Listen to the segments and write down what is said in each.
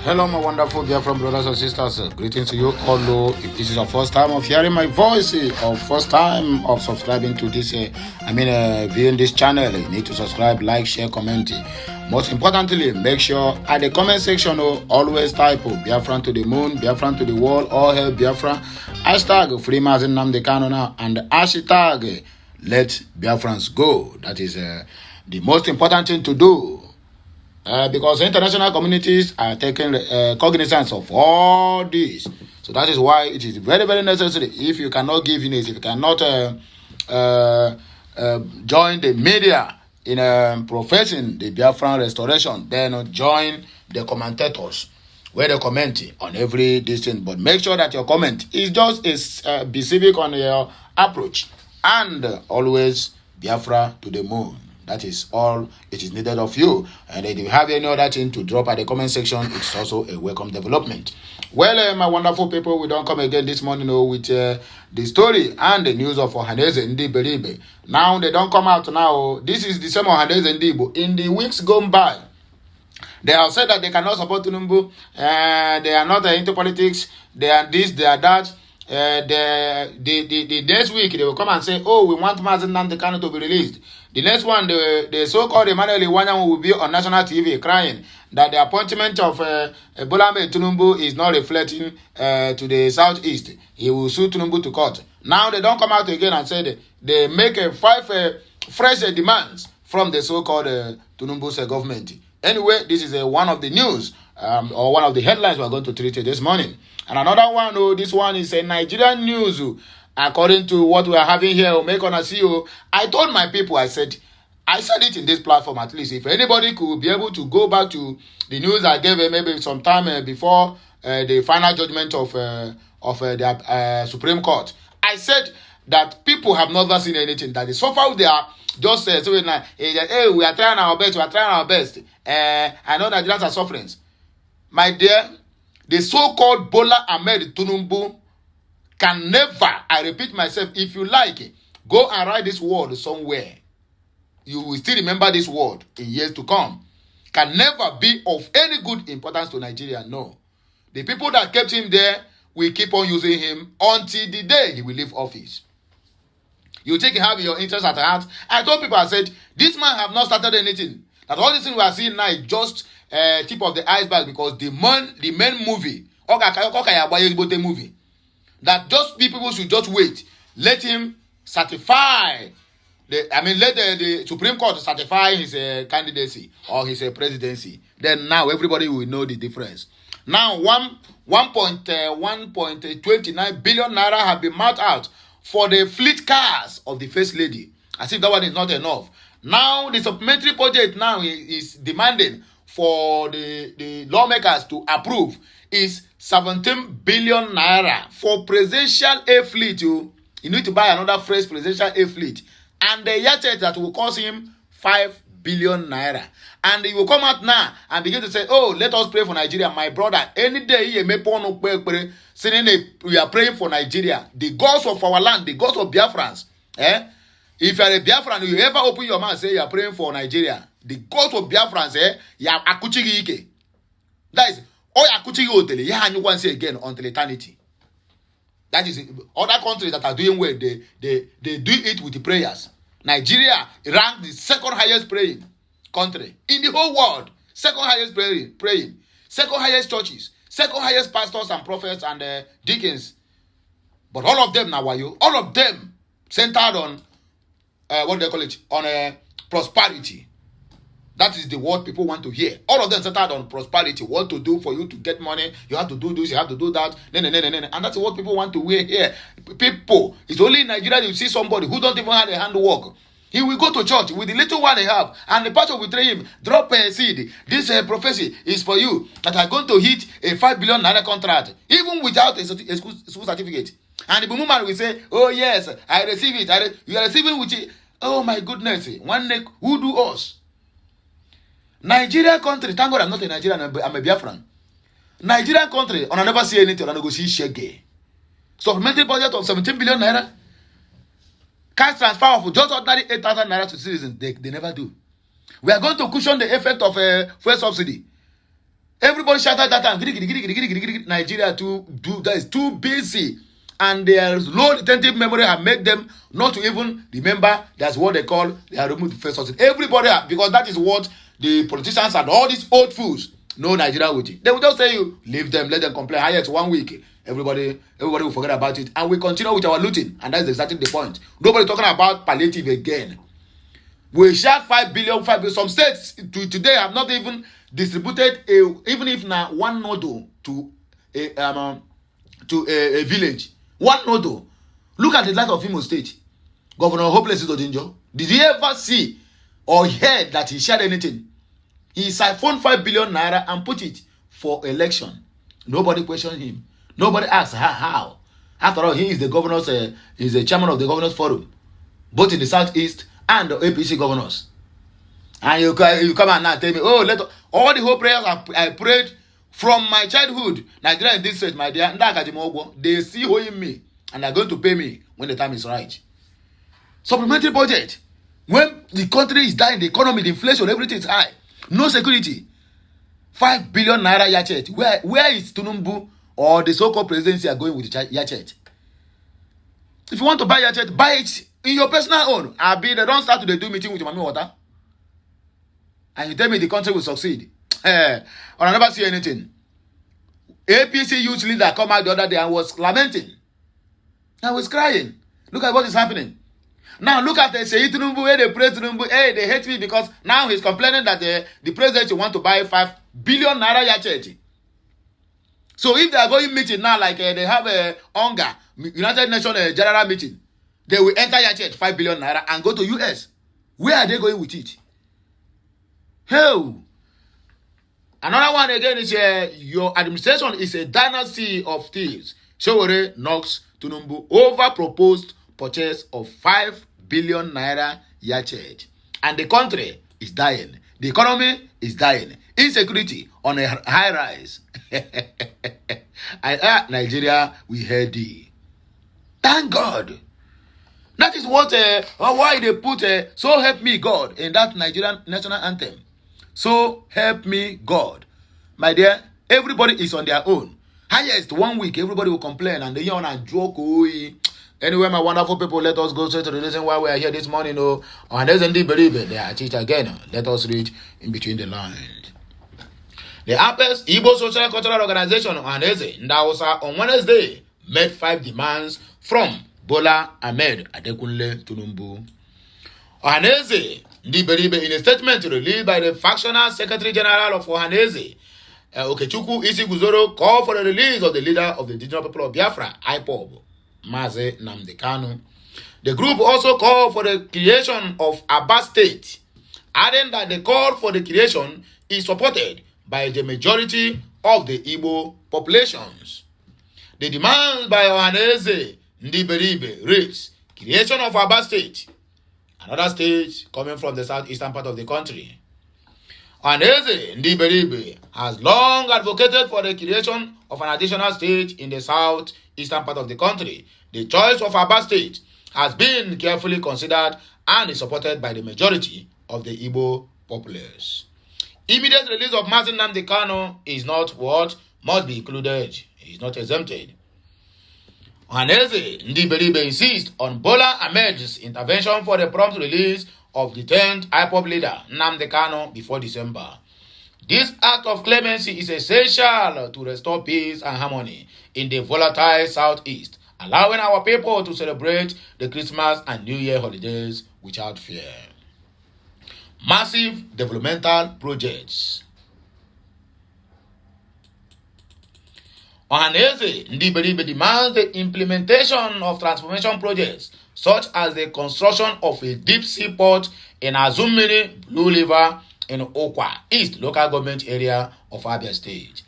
Hello, my wonderful Biafran brothers and sisters. Greetings to you all. If this is your first time of hearing my voice or first time of subscribing to this, viewing this channel, you need to subscribe, like, share, comment. Most importantly, make sure at the comment section, always type Biafran to the moon, Biafran to the world, all hail Biafran, hashtag Free Mazin Nnamdi Kanu now, and hashtag Let Biafrans Go. That is the most important thing to do. Because international communities are taking cognizance of all this. So that is why it is very, very necessary. If you cannot give in if you cannot join the media in professing the Biafran restoration, then join the commentators where they comment on every distance. But make sure that your comment is just be civic on your approach. And always Biafra to the moon. That is all it is needed of you. And if you have any other thing to drop at the comment section, it's also a welcome development. Well, my wonderful people, we don't come again this morning with the story and the news of Ohanaeze Ndiawusa. Now, they don't come out now. This is the same Ohanaeze Ndiawusa. In the weeks gone by, they have said that they cannot support Tinubu. They are not into politics. They are this, they are that. The next week, they will come and say, oh, we want Mazi Nnamdi Kanu to be released. The next one, the so-called Emmanuel Iwanyan will be on national TV crying that the appointment of Bola Ahmed Tinubu is not reflecting to the southeast. He will sue Tinubu to court. Now they don't come out again and say they make five fresh demands from the so-called Tinubu's government. Anyway, this is one of the news or one of the headlines we are going to treat this morning. And another one, this one is a Nigerian news. According to what we are having here, make on a CEO, I told my people, I said it in this platform at least. If anybody could be able to go back to the news I gave maybe some time before the final judgment of the Supreme Court, I said that people have never seen anything. That is so far they are just saying, hey, we are trying our best, I know Nigerians are suffering. My dear, the so-called Bola Ahmed Tinubu can never, I repeat myself, if you like, go and write this word somewhere. You will still remember this word in years to come. Can never be of any good importance to Nigeria, no. The people that kept him there will keep on using him until the day he will leave office. You think you have your interest at heart. I told people, I said, this man have not started anything. That all this thing we are seeing now is just tip of the iceberg because the main movie, movie, that those people should just wait. Let him certify, let the Supreme Court certify his candidacy or his presidency. Then now everybody will know the difference. Now 1.29 billion naira have been marked out for the fleet cars of the First Lady. As if that one is not enough. Now the supplementary budget now is demanding for the lawmakers to approve is 17 billion naira for presidential air fleet. You need to buy another fresh presidential air fleet. And the yachet that will cost him 5 billion naira. And he will come out now and begin to say, oh, let us pray for Nigeria. My brother, any day we are praying for Nigeria. The gods of our land, the gods of Biafrans. If you are a Biafran, you ever open your mouth and say you are praying for Nigeria, the gods of Biafrans, you are akuchigi ike. That is, all akuchigi otele, you have once again until eternity. That is, other countries that are doing well, they do it with the prayers. Nigeria ranked the second highest praying country in the whole world. Second highest praying. Second highest churches. Second highest pastors and prophets and deacons. But all of them, Nawayo, all of them centered on what do they call it? On prosperity. That is the word people want to hear. All of them centered on prosperity. What to do for you to get money. You have to do this, you have to do that. And that's what people want to hear. People, it's only in Nigeria you see somebody who don't even have a handwork. He will go to church with the little one they have. And the pastor will train him, drop a seed. This prophecy is for you. That are going to hit a 5 billion naira contract. Even without a school certificate. And the woman will say, oh yes, I receive it. You are receiving with it. Oh my goodness. One neck, who do us? Nigeria country, thank God I'm not a Nigerian, I'm a Biafran. Nigerian country, I never see anything, I go see shege. Supplementary budget of 17 billion naira. Cash transfer of just ordinary 8,000 naira to citizens, they never do. We are going to cushion the effect of fuel subsidy. Everybody shouted that time. Nigeria that is too busy. And their low retentive memory have made them not to even remember that's what they call they are removed the first sources. Everybody, because that is what the politicians and all these old fools know Nigeria with it. They will just say you leave them, let them complain. Highest 1 week. Everybody will forget about it. And we continue with our looting. And that's exactly the point. Nobody talking about palliative again. We share 5 billion. Some states today have not even distributed even if now one nodule to a village. One nodule. Look at the light of Imo State. Governor Hopeless Odinjo. Did he ever see or hear that he shared anything? He siphoned 5 billion naira and put it for election. Nobody questioned him. Nobody asked how. After all, he is the governor's. He's the chairman of the governors forum, both in the southeast and the APC governors. And you come and now tell me, oh, all the whole prayers I prayed from my childhood, Nigeria in this state, my dear, they see who in me and they're going to pay me when the time is right. Supplementary budget. When the country is dying, the economy, the inflation, everything is high. No security. 5 billion naira yachet. Where is Tunumbu or the so-called presidency are going with the yachet? If you want to buy yachet, buy it in your personal own. They don't start to do meeting with your mommy water. And you tell me the country will succeed. Or I never see anything. APC youth leader come out the other day and was lamenting. I was crying. Look at what is happening. Now look at the Seyi Tinubu, where they praise Tinubu. Hey, they hate me because now he's complaining that the president want to buy 5 billion naira yachet. So if they are going meeting now, like they have a hunger, United Nations general meeting, they will enter yachet 5 billion naira and go to US. Where are they going with it? Hell. Another one again is your administration is a dynasty of thieves. Showore knocks Tinubu over proposed purchase of 5 billion naira yachet. And the country is dying. The economy is dying. Insecurity on a high rise. Nigeria, we heard thee. Thank God. That is what why they put so help me God in that Nigerian national anthem. So help me God. My dear, everybody is on their own. Highest 1 week, everybody will complain and they want to joke. Anyway, my wonderful people, let us go straight to the reason why we are here this morning. Ohanaeze and Ndiawusa, they are teach again. Let us read in between the lines. The APES Igbo Social Cultural Organization Ohanaeze Ndiawusa on Wednesday made 5 demands from Bola Ahmed Adekunle Tinubu. Ohanaeze Ndiawusa, in a statement released by the factional Secretary General of Ohanaeze, Okechukwu Isiguzoro, called for the release of the leader of the indigenous people of Biafra, IPOB, Mazi Nnamdi Kanu. The group also called for the creation of Aba State, adding that the call for the creation is supported by the majority of the Igbo populations. The demands by Ohanaeze Ndiawusa reads creation of Aba State, another state coming from the southeastern part of the country. Ohanaeze Ndiawusa has long advocated for the creation of an additional state in the southeastern part of the country. The choice of Aba State has been carefully considered and is supported by the majority of the Igbo populace. Immediate release of Mazi Nnamdi Kanu is not what must be included. He is not exempted. Ohanaeze Ndiawusa insists on Bola Ahmed's intervention for the prompt release of the 10th IPOB leader Nnamdi Kanu before December. This act of clemency is essential to restore peace and harmony in the volatile southeast, allowing our people to celebrate the Christmas and New Year holidays without fear. Massive developmental projects. Ohanaeze Ndiawusa demands the implementation of transformation projects such as the construction of a deep sea port in Azumiri Blue River in Okwa East local government area of Abia State,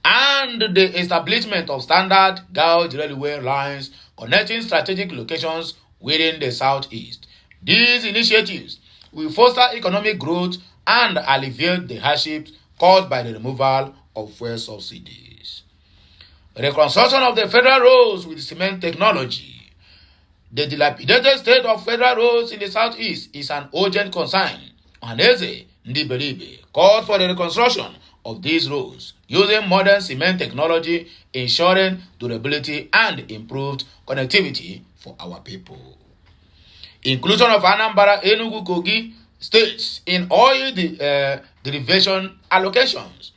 and the establishment of standard gauge railway lines connecting strategic locations within the southeast. These initiatives will foster economic growth and alleviate the hardships caused by the removal of fuel subsidies. Reconstruction of the federal roads with cement technology. The dilapidated state of federal roads in the southeast is an urgent concern. Ohanaeze Ndiawusa called for the reconstruction of these roads using modern cement technology, ensuring durability and improved connectivity for our people. Inclusion of Anambra, Enugu, Kogi states in oil derivation allocations.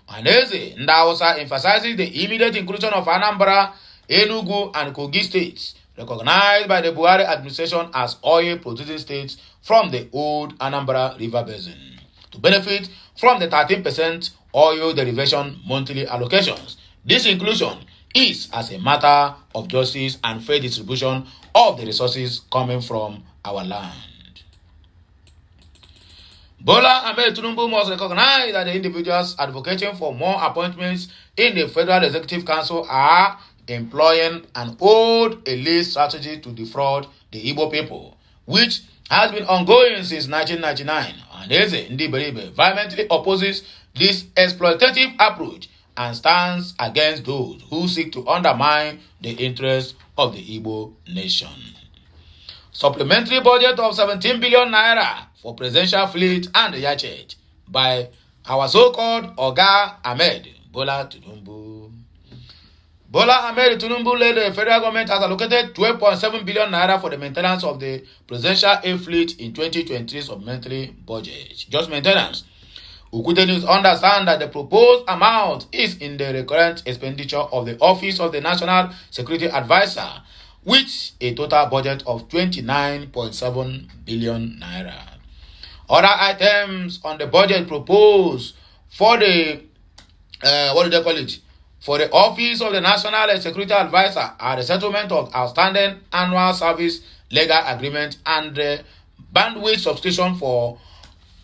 Ohanaeze Ndiawusa emphasizes the immediate inclusion of Anambra, Enugu, and Kogi states, recognized by the Buhari administration as oil-producing states from the old Anambra River Basin, to benefit from the 13% oil derivation monthly allocations. This inclusion is as a matter of justice and fair distribution of the resources coming from our land. Bola Ahmed Tinubu must recognize that the individuals advocating for more appointments in the Federal Executive Council are employing an old elite strategy to defraud the Igbo people, which has been ongoing since 1999. Ohanaeze Ndiawusa vehemently opposes this exploitative approach and stands against those who seek to undermine the interests of the Igbo nation. Supplementary budget of 17 billion naira for presidential fleet and yachet by our so-called Oga Ahmed Bola Tinubu. Bola Ahmed Tinubu led the federal government has allocated 12.7 billion naira for the maintenance of the presidential air fleet in 2023 supplementary budget. Just maintenance. Ukute News understand that the proposed amount is in the recurrent expenditure of the Office of the National Security Advisor, with a total budget of 29.7 billion naira. Other items on the budget proposed for the for the Office of the National Security Advisor are the settlement of outstanding annual service legal agreement and the bandwidth subscription for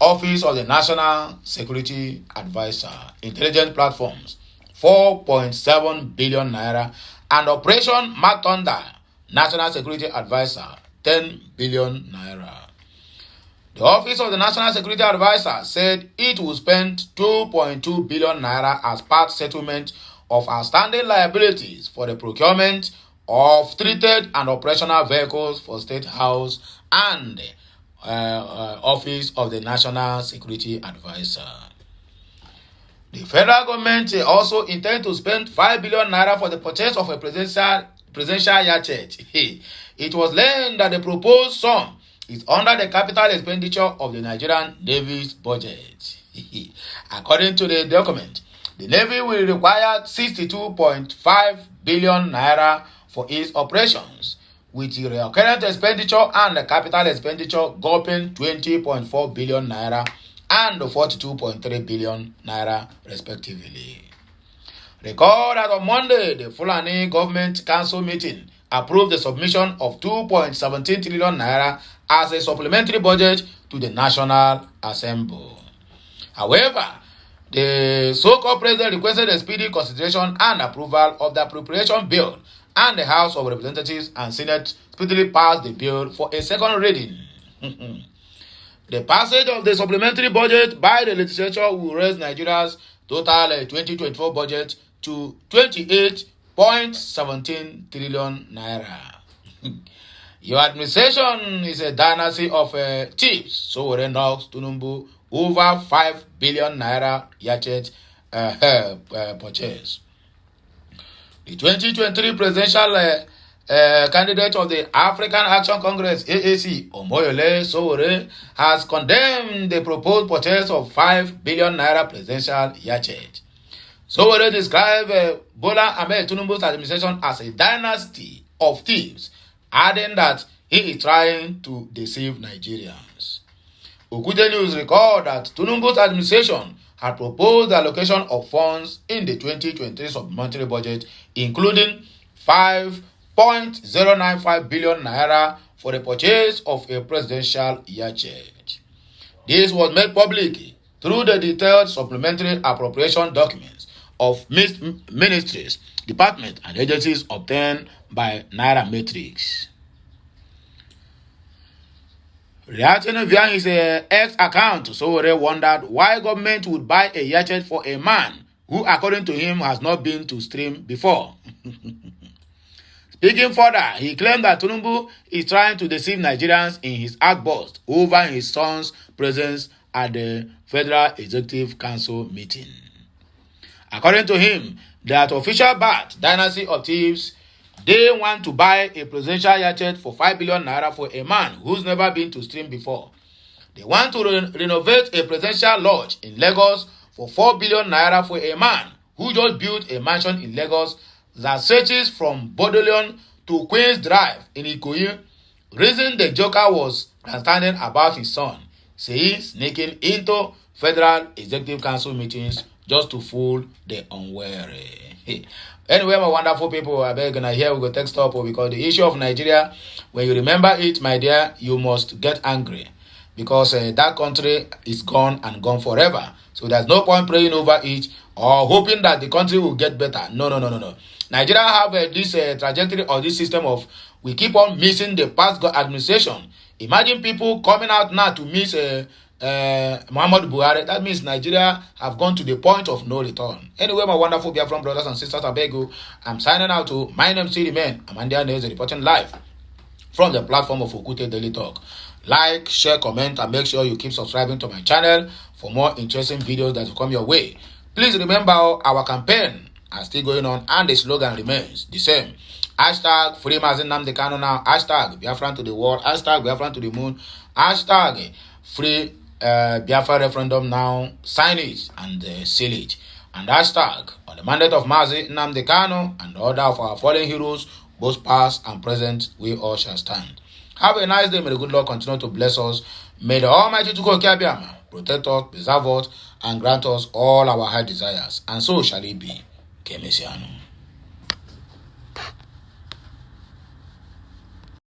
Office of the National Security Advisor, intelligence platforms, 4.7 billion naira, and Operation Mark Thunder, National Security Advisor, 10 billion naira. The Office of the National Security Advisor said it will spend 2.2 billion naira as part settlement of outstanding liabilities for the procurement of treated and operational vehicles for State House and Office of the National Security Advisor. The federal government also intends to spend 5 billion naira for the purchase of a presidential yachet. It was learned that the proposed sum is under the capital expenditure of the Nigerian Navy's budget. According to the document, the Navy will require 62.5 billion naira for its operations, with the recurrent expenditure and the capital expenditure gulping 20.4 billion naira and 42.3 billion naira respectively. Recall that on Monday, the Fulani Government Council meeting approved the submission of 2.17 trillion naira as a supplementary budget to the National Assembly. However, the so-called president requested a speedy consideration and approval of the appropriation bill, and the House of Representatives and Senate speedily passed the bill for a second reading. The passage of the supplementary budget by the legislature will raise Nigeria's total 2024 budget to 28.17 trillion naira. Your administration is a dynasty of thieves, so we knocks Tinubu over 5 billion naira yachet purchase. The 2023 presidential candidate of the African Action Congress, AAC, Omoyole Sowore, has condemned the proposed purchase of 5 billion naira presidential yachet. Sowore described Bola Ahmed Tinubu's administration as a dynasty of thieves, adding that he is trying to deceive Nigerians. Okute News recalled that Tinubu's administration had proposed the allocation of funds in the 2023 supplementary budget, including 5.095 billion naira for the purchase of a presidential yachet. This was made public through the detailed supplementary appropriation documents of ministries, departments, and agencies obtained by Nairametrics. Reacting via his X account, Sowore wondered why government would buy a yachet for a man who, according to him, has not been to stream before. Speaking further, he claimed that Tinubu is trying to deceive Nigerians in his outburst over his son's presence at the Federal Executive Council meeting. According to him, that official Bat dynasty of thieves, they want to buy a presidential yacht for 5 billion naira for a man who's never been to stream before. They want to renovate a presidential lodge in Lagos for 4 billion naira for a man who just built a mansion in Lagos that stretches from Bodleian to Queen's Drive in Ikoyi. Reason the joker was standing about his son, saying sneaking into Federal Executive Council meetings just to fool the unwary. Anyway, my wonderful people, I beg and here we go take stop because the issue of Nigeria, when you remember it, my dear, you must get angry because that country is gone and gone forever. So there's no point praying over it or hoping that the country will get better. No. Nigeria have this trajectory or this system of we keep on missing the past administration. Imagine people coming out now to miss Muhammad Buhari. That means Nigeria have gone to the point of no return. Anyway, my wonderful Biafran brothers and sisters, I beg you, I'm signing out to my name, Remain. I'm Ndiawusa reporting live from the platform of Okute Daily Talk. Like, share, comment, and make sure you keep subscribing to my channel for more interesting videos that will come your way. Please remember our campaign are still going on and the slogan remains the same. Hashtag Free Mazi Nnamdi Kanu now. Hashtag Biafran to the world. Hashtag Biafran to the moon. Hashtag Free Biafra referendum now. Sign it and seal it. And hashtag on the mandate of Mazi Nnamdi Kanu and the order of our fallen heroes, both past and present, we all shall stand. Have a nice day. May the good Lord continue to bless us. May the Almighty Chukwuka Abiyama protect us, preserve us, and grant us all our high desires. And so shall it be. Kemesiano.